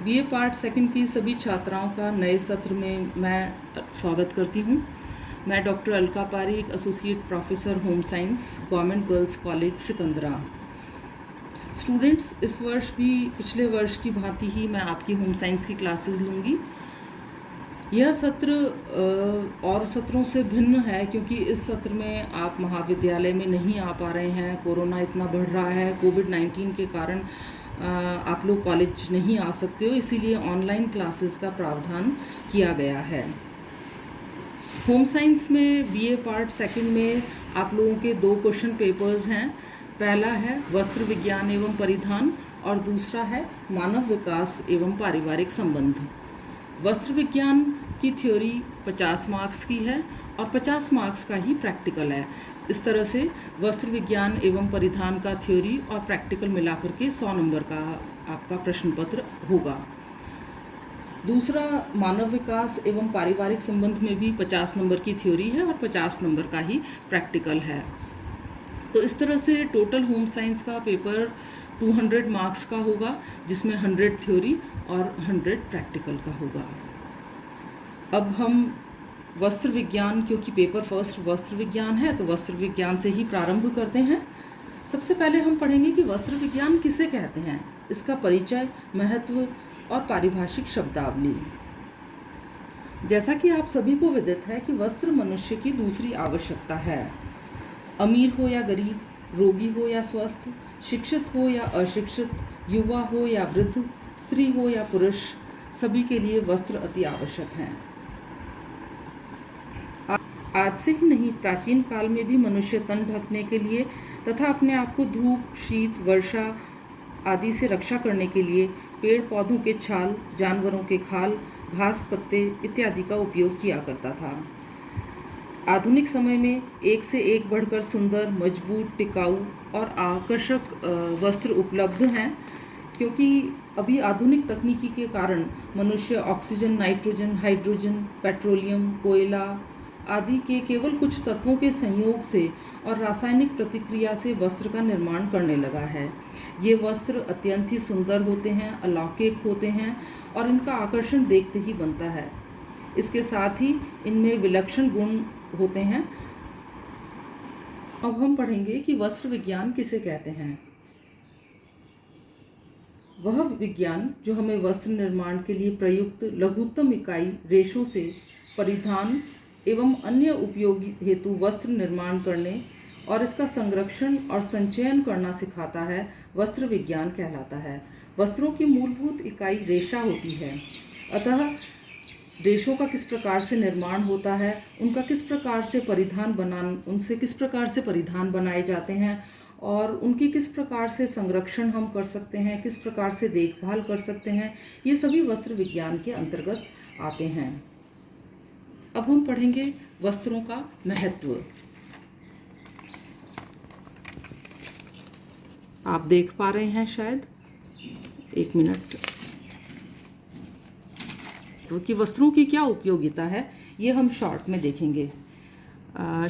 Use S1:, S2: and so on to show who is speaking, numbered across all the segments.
S1: BA part second की सभी छात्राओं का नए सत्र में मैं स्वागत करती हूँ। मैं doctor Alka Pareek, associate professor home science, government girls college Sikandra. Students, इस वर्ष भी पिछले वर्ष की भांति ही मैं आपकी होम साइंस की क्लासेस लूँगी। यह सत्र और सत्रों से भिन्न है क्योंकि इस सत्र में आप महाविद्यालय में नहीं आ पा रहे हैं। कोरोना इतना बढ़ रहा है, कोविड-19 के कारण आप लोग कॉलेज नहीं आ सकते हो, इसीलिए ऑनलाइन क्लासेस का प्रावधान किया गया है। होम साइंस में बीए पार्ट सेकंड में आप लोगों के 2 क्वेश्चन पेपर्स हैं। पहला है वस्त्र विज्ञान एवं परिधान और दूसरा है मानव विकास एवं पारिवारिक संबंध। वस्त्र विज्ञान की थ्योरी 50 मार्क्स की है और 50 मार्क्स का ही प्रैक्टिकल है। इस तरह से वस्त्र विज्ञान एवं परिधान का थ्योरी और प्रैक्टिकल मिलाकर के 100 नंबर का आपका प्रश्न पत्र होगा। दूसरा मानव विकास एवं पारिवारिक संबंध में भी 50 नंबर की थ्योरी है और 50 नंबर का ही प्रैक्टिकल है। तो इस तरह से टोटल होम साइंस का पेपर 200 मार्क्स का होगा, जिसमें 100 थ्योरी और 100 प्रैक्टिकल का होगा। अब हम वस्त्र विज्ञान, क्योंकि पेपर फर्स्ट वस्त्र विज्ञान है, तो वस्त्र विज्ञान से ही प्रारंभ करते हैं। सबसे पहले हम पढ़ेंगे कि वस्त्र विज्ञान किसे कहते हैं, इसका परिचय, महत्व और पारिभाषिक शब्दावली। जैसा कि आप सभी को विदित है कि वस्त्र मनुष्य की दूसरी आवश्यकता है। अमीर हो या गरीब, रोगी हो या स्वस्थ, शिक्षित हो या अशिक्षित, युवा हो या वृद्ध, स्त्री हो या पुरुष, सभी के लिए वस्त्र अति आवश्यक हैं। आज से ही नहीं, प्राचीन काल में भी मनुष्य तन ढकने के लिए तथा अपने आप को धूप, शीत, वर्षा आदि से रक्षा करने के लिए पेड़ पौधों के छाल, जानवरों के खाल, घास पत्ते इत्यादि का उपयोग किया करता था। आधुनिक समय में एक से एक बढ़कर सुंदर, मजबूत, टिकाऊ और आकर्षक वस्त्र उपलब्ध हैं, क्योंकि अभी आधुनिक तकनीकी के कारण मनुष्य ऑक्सीजन, नाइट्रोजन, हाइड्रोजन, पेट्रोलियम, कोयला आदि के केवल कुछ तत्वों के संयोग से और रासायनिक प्रतिक्रिया से वस्त्र का निर्माण करने लगा है। ये वस्त्र अत्यंत ही सुंदर होते हैं, अलौकिक होते हैं और इनका आकर्षण देखते ही बनता है। इसके साथ ही इनमें विलक्षण गुण होते हैं। अब हम पढ़ेंगे कि वस्त्र विज्ञान किसे कहते हैं। वह विज्ञान जो हमें वस्त्र निर्माण के लिए प्रयुक्त लघुत्तम इकाई रेशों से परिधान एवं अन्य उपयोग हेतु वस्त्र निर्माण करने और इसका संरक्षण और संचयन करना सिखाता है, वस्त्र विज्ञान कहलाता है। वस्त्रों की मूलभूत इकाई रेशा होती है, अतः रेशों का किस प्रकार से निर्माण होता है, उनसे किस प्रकार से परिधान बनाए जाते हैं और उनकी किस प्रकार से संरक्षण हम कर सकते हैं, किस प्रकार से देखभाल कर सकते हैं, ये सभी वस्त्र विज्ञान के अंतर्गत आते हैं। अब हम पढ़ेंगे वस्त्रों का महत्व। आप देख पा रहे हैं शायद, 1 मिनट, तो कि वस्त्रों की क्या उपयोगिता है ये हम शॉर्ट में देखेंगे।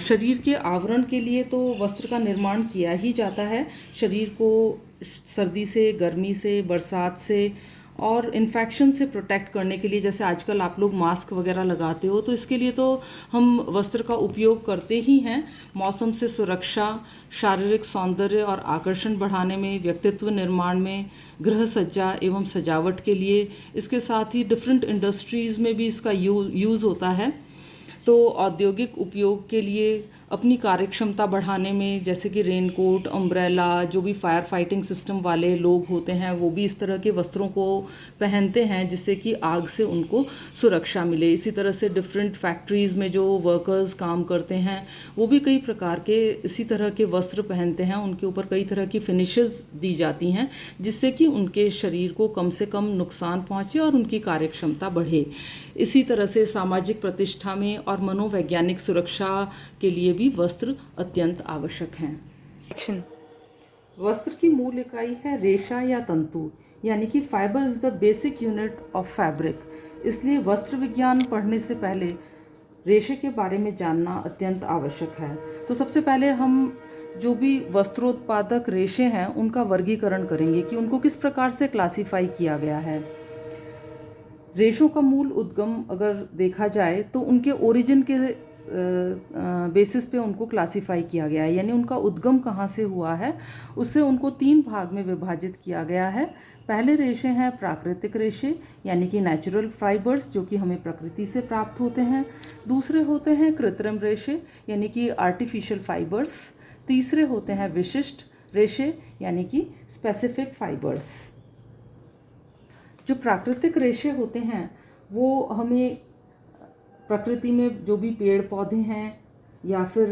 S1: शरीर के आवरण के लिए तो वस्त्र का निर्माण किया ही जाता है। शरीर को सर्दी से, गर्मी से, बरसात से और इन्फेक्शन से प्रोटेक्ट करने के लिए, जैसे आजकल आप लोग मास्क वगैरह लगाते हो, तो इसके लिए तो हम वस्त्र का उपयोग करते ही हैं। मौसम से सुरक्षा, शारीरिक सौंदर्य और आकर्षण बढ़ाने में, व्यक्तित्व निर्माण में, गृह सज्जा एवं सजावट के लिए, इसके साथ ही डिफरेंट इंडस्ट्रीज़ में भी इसका यूज़ होता है। तो औद्योगिक उपयोग के लिए, अपनी कार्यक्षमता बढ़ाने में, जैसे कि रेनकोट, अम्ब्रेला, जो भी फायर फाइटिंग सिस्टम वाले लोग होते हैं वो भी इस तरह के वस्त्रों को पहनते हैं जिससे कि आग से उनको सुरक्षा मिले। इसी तरह से डिफरेंट फैक्ट्रीज़ में जो वर्कर्स काम करते हैं वो भी कई प्रकार के इसी तरह के वस्त्र पहनते हैं। उनके ऊपर कई तरह की फिनिशेस दी जाती हैं जिससे कि उनके शरीर को कम से कम नुकसान पहुँचे और उनकी कार्यक्षमता बढ़े। इसी तरह से सामाजिक प्रतिष्ठा में और मनोवैज्ञानिक सुरक्षा के लिए भी वस्त्र अत्यंत आवश्यक हैं। वस्त्र की मूल इकाई है रेशा या तंतु, यानी कि fibre is the basic unit of fabric. इसलिए वस्त्र विज्ञान पढ़ने से पहले रेशे के बारे में जानना अत्यंत आवश्यक है। तो सबसे पहले हम जो भी वस्त्रोत्पादक रेशे हैं उनका वर्गीकरण करेंगे कि उनको किस प्रकार से क्लासिफाई किया गया है। रेशों का मूल उद्गम अगर देखा जाए तो उनके ओरिजिन के बेसिस पे उनको क्लासिफाई किया गया है, यानी उनका उद्गम कहाँ से हुआ है उससे उनको 3 भाग में विभाजित किया गया है। पहले रेशे हैं प्राकृतिक रेशे, यानी कि नेचुरल फाइबर्स, जो कि हमें प्रकृति से प्राप्त होते हैं। दूसरे होते हैं कृत्रिम रेशे, यानी कि आर्टिफिशियल फाइबर्स। तीसरे होते हैं विशिष्ट रेशे, यानी कि स्पेसिफिक फाइबर्स। जो प्राकृतिक रेशे होते हैं वो हमें प्रकृति में जो भी पेड़ पौधे हैं या फिर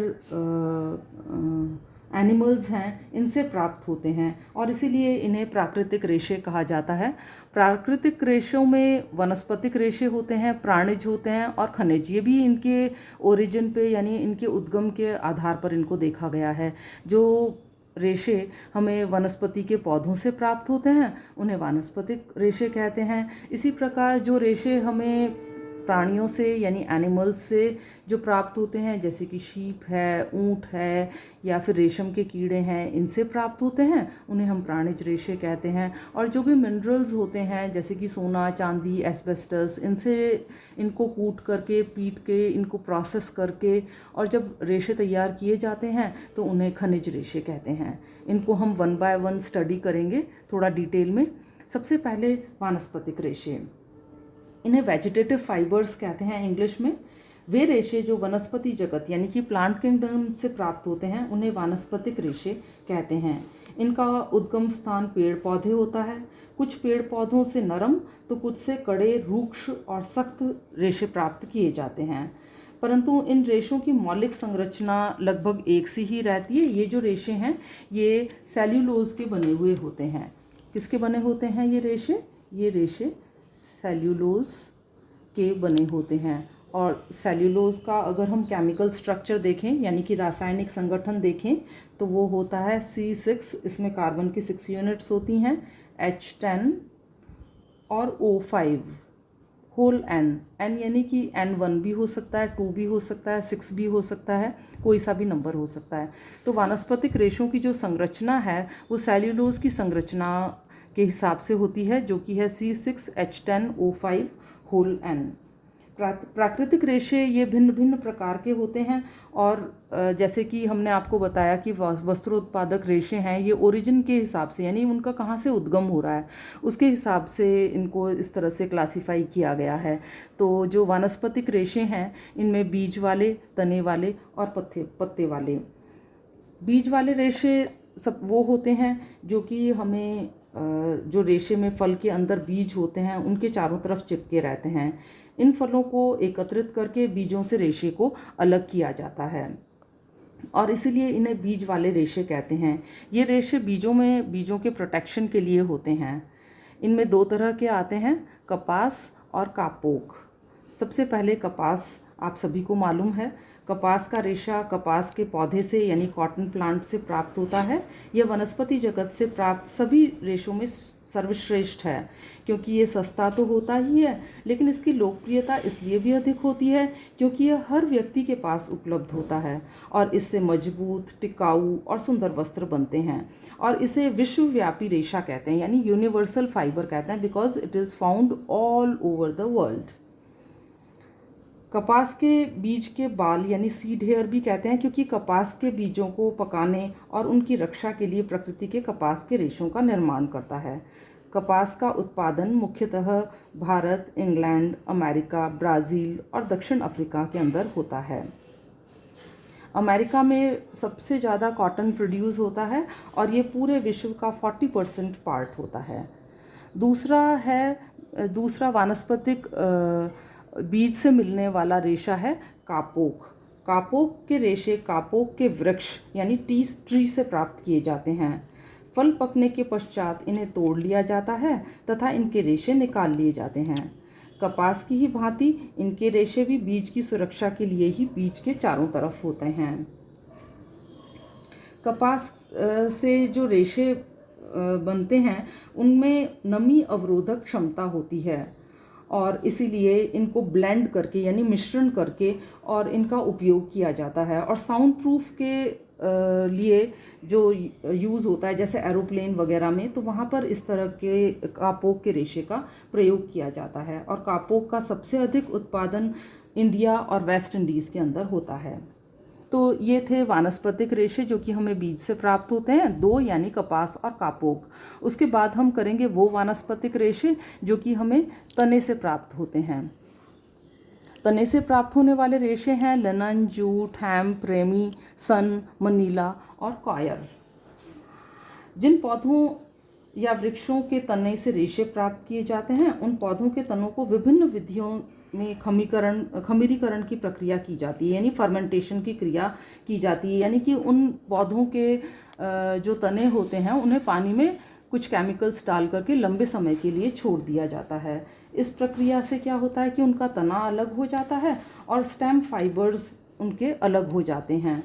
S1: एनिमल्स हैं, इनसे प्राप्त होते हैं और इसीलिए इन्हें प्राकृतिक रेशे कहा जाता है। प्राकृतिक रेशों में वनस्पतिक रेशे होते हैं, प्राणिज होते हैं और खनिज। ये भी इनके ओरिजिन पे यानी इनके उद्गम के आधार पर इनको देखा गया है। जो रेशे हमें वनस्पति के पौधों से प्राप्त होते हैं उन्हें वानस्पतिक रेशे कहते हैं। इसी प्रकार जो रेशे हमें प्राणियों से यानी एनिमल्स से जो प्राप्त होते हैं, जैसे कि शीप है, ऊंट है या फिर रेशम के कीड़े हैं, इनसे प्राप्त होते हैं, उन्हें हम प्राणिज रेशे कहते हैं। और जो भी मिनरल्स होते हैं जैसे कि सोना, चांदी, एस्बेस्टस, इनसे इनको कूट करके, पीट के, इनको प्रोसेस करके और जब रेशे तैयार किए जाते हैं तो उन्हें खनिज रेशे कहते हैं। इनको हम 1 बाय 1 स्टडी करेंगे थोड़ा डिटेल में। सबसे पहले वानस्पतिक रेशे, इन्हें वेजिटेटिव फाइबर्स कहते हैं इंग्लिश में। वे रेशे जो वनस्पति जगत यानी कि प्लांट किंगडम से प्राप्त होते हैं उन्हें वानस्पतिक रेशे कहते हैं। इनका उद्गम स्थान पेड़ पौधे होता है। कुछ पेड़ पौधों से नरम तो कुछ से कड़े, रूक्ष और सख्त रेशे प्राप्त किए जाते हैं, परंतु इन रेशों की मौलिक संरचना लगभग एक सी ही रहती है। ये जो रेशे हैं ये सेल्यूलोज के बने हुए होते हैं। किसके बने होते हैं ये रेशे? ये रेशे सेल्यूलोज के बने होते हैं। और सेल्यूलोज का अगर हम केमिकल स्ट्रक्चर देखें यानी कि रासायनिक संगठन देखें तो वो होता है C6, इसमें कार्बन की 6 यूनिट्स होती हैं, H10 और O5 होल N यानी कि N1 भी हो सकता है, 2 भी हो सकता है, 6 भी हो सकता है, कोई सा भी नंबर हो सकता है। तो वानस्पतिक रेशों की जो संरचना है वो सेल्यूलोज की संरचना के हिसाब से होती है, जो कि है C6H10O5 होल N। प्राकृतिक रेशे ये भिन्न भिन्न प्रकार के होते हैं और जैसे कि हमने आपको बताया कि वस्त्र उत्पादक रेशे हैं, ये ओरिजिन के हिसाब से यानी उनका कहाँ से उद्गम हो रहा है उसके हिसाब से इनको इस तरह से क्लासिफाई किया गया है। तो जो वानस्पतिक रेशे हैं इनमें बीज वाले, तने वाले और पत्ते वाले। बीज वाले रेशे सब वो होते हैं जो कि हमें जो रेशे में फल के अंदर बीज होते हैं उनके चारों तरफ चिपके रहते हैं। इन फलों को एकत्रित करके बीजों से रेशे को अलग किया जाता है और इसीलिए इन्हें बीज वाले रेशे कहते हैं। ये रेशे बीजों के प्रोटेक्शन के लिए होते हैं। इनमें 2 तरह के आते हैं, कपास और कापोक। सबसे पहले कपास, आप सभी को मालूम है कपास का रेशा कपास के पौधे से यानी कॉटन प्लांट से प्राप्त होता है। यह वनस्पति जगत से प्राप्त सभी रेशों में सर्वश्रेष्ठ है क्योंकि ये सस्ता तो होता ही है, लेकिन इसकी लोकप्रियता इसलिए भी अधिक होती है क्योंकि यह हर व्यक्ति के पास उपलब्ध होता है और इससे मजबूत, टिकाऊ और सुंदर वस्त्र बनते हैं। और इसे विश्वव्यापी रेशा कहते हैं यानी यूनिवर्सल फाइबर कहते हैं, because it is found all over the world. कपास के बीज के बाल यानी सीड हेयर भी कहते हैं क्योंकि कपास के बीजों को पकाने और उनकी रक्षा के लिए प्रकृति के कपास के रेशों का निर्माण करता है। कपास का उत्पादन मुख्यतः भारत, इंग्लैंड, अमेरिका, ब्राज़ील और दक्षिण अफ्रीका के अंदर होता है। अमेरिका में सबसे ज़्यादा कॉटन प्रोड्यूस होता है और ये पूरे विश्व का 40% पार्ट होता है। दूसरा वानस्पतिक बीज से मिलने वाला रेशा है कापोक। कापोक के रेशे कापोक के वृक्ष यानी ट्री से प्राप्त किए जाते हैं। फल पकने के पश्चात इन्हें तोड़ लिया जाता है तथा इनके रेशे निकाल लिए जाते हैं। कपास की ही भांति इनके रेशे भी बीज की सुरक्षा के लिए ही बीज के चारों तरफ होते हैं। कपास से जो रेशे बनते हैं उनमें नमी अवरोधक क्षमता होती है और इसीलिए इनको ब्लेंड करके यानी मिश्रण करके और इनका उपयोग किया जाता है। और साउंड प्रूफ के लिए जो यूज़ होता है, जैसे एरोप्लेन वगैरह में, तो वहाँ पर इस तरह के कापोक के रेशे का प्रयोग किया जाता है। और कापोक का सबसे अधिक उत्पादन इंडिया और वेस्ट इंडीज़ के अंदर होता है। तो ये थे वानस्पतिक रेशे जो कि हमें बीज से प्राप्त होते हैं, दो, यानी कपास और कापोक। उसके बाद हम करेंगे वो वानस्पतिक रेशे जो कि हमें तने से प्राप्त होते हैं। तने से प्राप्त होने वाले रेशे हैं लिनन, जूट, हेम्प, रेमी, सन, मनीला और कॉयर। जिन पौधों या वृक्षों के तने से रेशे प्राप्त किए जाते हैं, उन पौधों के तनों को विभिन्न विधियों में खमीरीकरण की प्रक्रिया की जाती है, यानी फर्मेंटेशन की क्रिया की जाती है। यानी कि उन पौधों के जो तने होते हैं उन्हें पानी में कुछ केमिकल्स डाल करके लंबे समय के लिए छोड़ दिया जाता है। इस प्रक्रिया से क्या होता है कि उनका तना अलग हो जाता है और स्टेम फाइबर्स उनके अलग हो जाते हैं।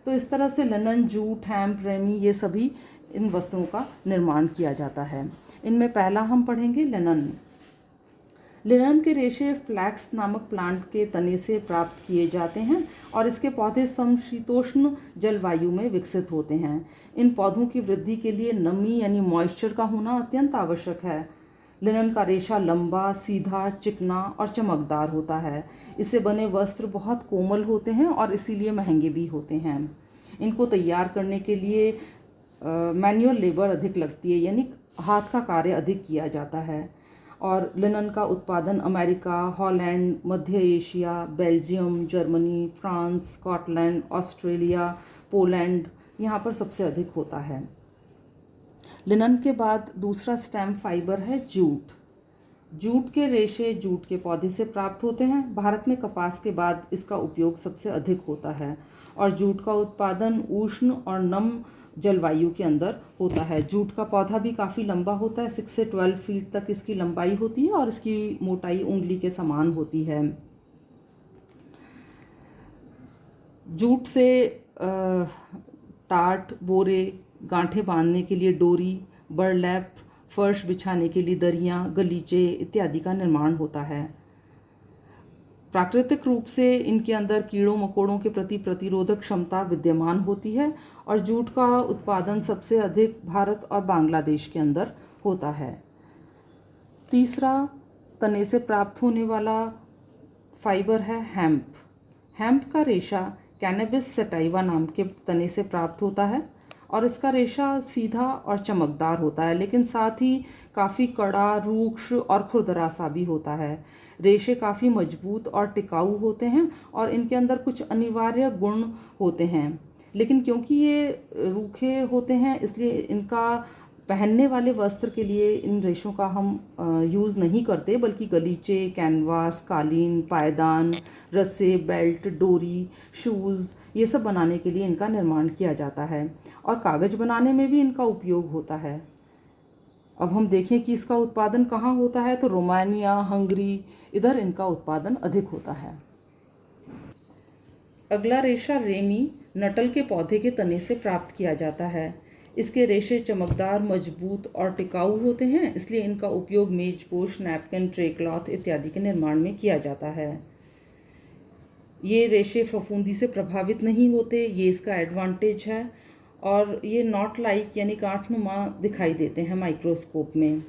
S1: तो इस तरह से लिनन, जूट, हेम्प, रेमी, ये सभी इन वस्त्रों का निर्माण किया जाता है। इनमें पहला हम पढ़ेंगे लिनन। लिनन के रेशे फ्लैक्स नामक प्लांट के तने से प्राप्त किए जाते हैं और इसके पौधे समशीतोष्ण जलवायु में विकसित होते हैं। इन पौधों की वृद्धि के लिए नमी यानी मॉइस्चर का होना अत्यंत आवश्यक है। लिनन का रेशा लंबा, सीधा, चिकना और चमकदार होता है। इससे बने वस्त्र बहुत कोमल होते हैं और इसीलिए महंगे भी होते हैं। इनको तैयार करने के लिए मैनुअल लेबर अधिक लगती है, यानी हाथ का कार्य अधिक किया जाता है। और लिनन का उत्पादन अमेरिका, हॉलैंड, मध्य Asia, Belgium, Germany, France, Scotland, Australia, Poland, यहाँ पर सबसे अधिक होता है। लिनन के बाद दूसरा स्टेम फाइबर है जूट। जूट के रेशे जूट के पौधे से प्राप्त होते हैं। भारत में कपास के बाद इसका उपयोग सबसे अधिक होता है और जूट का उत्पादन उष्ण और नम जलवायु के अंदर होता है। जूट का पौधा भी काफ़ी लंबा होता है, 6 से 12 फीट तक इसकी लंबाई होती है और इसकी मोटाई उंगली के समान होती है। जूट से टाट, बोरे, गांठें बांधने के लिए डोरी, बर्लैप, फर्श बिछाने के लिए दरियाँ, गलीचे इत्यादि का निर्माण होता है। प्राकृतिक रूप से इनके अंदर कीड़ों मकोड़ों के प्रति प्रतिरोधक क्षमता विद्यमान होती है और जूट का उत्पादन सबसे अधिक भारत और बांग्लादेश के अंदर होता है। तीसरा तने से प्राप्त होने वाला फाइबर है हेम्प। हेम्प का रेशा कैनबिस सटाइवा नाम के तने से प्राप्त होता है और इसका रेशा सीधा और चमकदार होता है, लेकिन साथ ही काफ़ी कड़ा, रूक्ष और खुरदरा सा भी होता है। रेशे काफ़ी मजबूत और टिकाऊ होते हैं और इनके अंदर कुछ अनिवार्य गुण होते हैं, लेकिन क्योंकि ये रूखे होते हैं इसलिए इनका पहनने वाले वस्त्र के लिए इन रेशों का हम यूज़ नहीं करते, बल्कि गलीचे, कैनवास, कालीन, पायदान, रस्से, बेल्ट, डोरी, शूज़, ये सब बनाने के लिए इनका निर्माण किया जाता है और कागज़ बनाने में भी इनका उपयोग होता है। अब हम देखें कि इसका उत्पादन कहाँ होता है, तो रोमानिया, हंगरी, इधर इनका उत्पादन अधिक होता है। अगला रेशा रेमी नटल के पौधे के तने से प्राप्त किया जाता है। इसके रेशे चमकदार, मजबूत और टिकाऊ होते हैं, इसलिए इनका उपयोग मेजपोश, नैपकिन, ट्रे क्लॉथ इत्यादि के निर्माण में किया जाता है। ये रेशे फफूंदी से प्रभावित नहीं होते, ये इसका एडवांटेज है, और ये नॉट लाइक यानी गांठनुमा दिखाई देते हैं माइक्रोस्कोप में।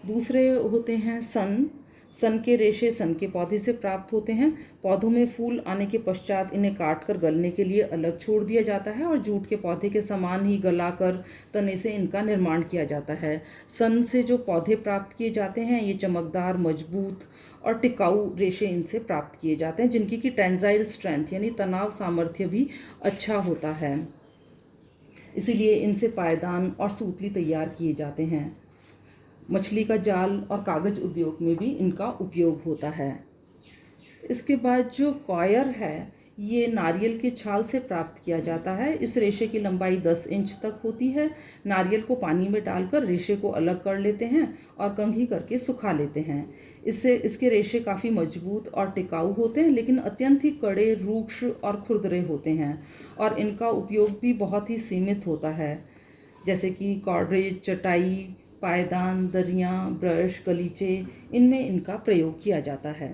S1: दूसरे होते हैं सन। सन के रेशे सन के पौधे से प्राप्त होते हैं। पौधों में फूल आने के पश्चात इन्हें काट कर गलने के लिए अलग छोड़ दिया जाता है और जूट के पौधे के समान ही गलाकर तने से इनका निर्माण किया जाता है। सन से जो पौधे प्राप्त किए जाते हैं ये चमकदार, मजबूत और टिकाऊ रेशे इनसे प्राप्त किए जाते हैं, जिनकी की टेंसाइल स्ट्रेंथ यानी तनाव सामर्थ्य भी अच्छा होता है। इसीलिए इनसे पायदान और सूतली तैयार किए जाते हैं। मछली का जाल और कागज़ उद्योग में भी इनका उपयोग होता है। इसके बाद जो कॉयर है ये नारियल के छाल से प्राप्त किया जाता है। इस रेशे की लंबाई 10 इंच तक होती है। नारियल को पानी में डालकर रेशे को अलग कर लेते हैं और कंघी करके सुखा लेते हैं। इससे इसके रेशे काफ़ी मजबूत और टिकाऊ होते हैं, लेकिन अत्यंत ही कड़े, रूक्ष और खुरदरे होते हैं और इनका उपयोग भी बहुत ही सीमित होता है, जैसे कि कॉर्डरेज, चटाई, पायदान, दरियाँ, ब्रश, गलीचे, इनमें इनका प्रयोग किया जाता है।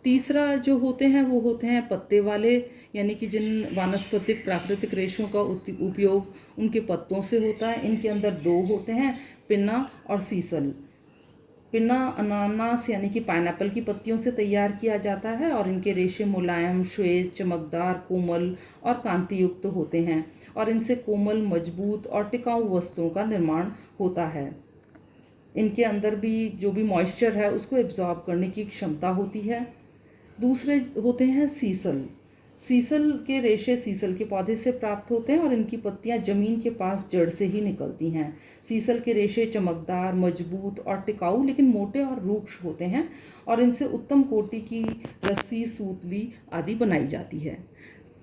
S1: तीसरा जो होते हैं वो होते हैं पत्ते वाले यानी कि जिन वानस्पतिक प्राकृतिक रेशों का उपयोग उनके पत्तों से होता है। इनके अंदर दो होते हैं, पिन्ना और सीसल। पिन्ना अनानास यानी कि पाइनएप्पल की पत्तियों से तैयार किया जाता है और इनके रेशे मुलायम, श्वेत, चमकदार, कोमल और कांतियुक्त होते हैं और इनसे कोमल, मजबूत और टिकाऊ वस्तुओं का निर्माण होता है। इनके अंदर भी जो भी मॉइस्चर है उसको एब्जॉर्ब करने की क्षमता होती है। दूसरे होते हैं सीसल। सीसल के रेशे सीसल के पौधे से प्राप्त होते हैं और इनकी पत्तियां जमीन के पास जड़ से ही निकलती हैं। सीसल के रेशे चमकदार, मजबूत और टिकाऊ लेकिन मोटे और रूक्ष होते हैं और इनसे उत्तम कोटि की रस्सी, सूतली आदि बनाई जाती है।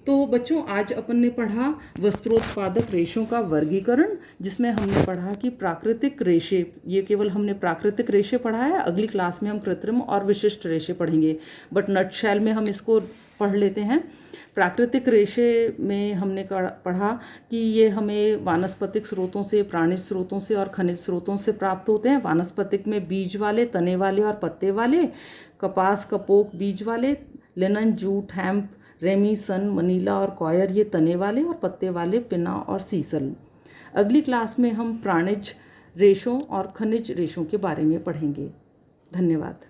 S1: तो बच्चों, आज अपन ने पढ़ा वस्त्रोत्पादक रेशों का वर्गीकरण, जिसमें हमने पढ़ा कि प्राकृतिक रेशे, ये केवल हमने प्राकृतिक रेशे पढ़ा है। अगली क्लास में हम कृत्रिम और विशिष्ट रेशे पढ़ेंगे, बट नटशेल में हम इसको पढ़ लेते हैं। प्राकृतिक रेशे में हमने पढ़ा कि ये हमें वानस्पतिक स्रोतों से, प्राणिज स्रोतों से और खनिज स्रोतों से प्राप्त होते हैं। वानस्पतिक में बीज वाले, तने वाले और पत्ते वाले, कपास, कपोक बीज वाले, लिनन, जूट, हेम्प, रेमी, सन, मनीला और कॉयर ये तने वाले और पत्ते वाले पिन्ना और सीसल। अगली क्लास में हम प्राणिज रेशों और खनिज रेशों के बारे में पढ़ेंगे। धन्यवाद।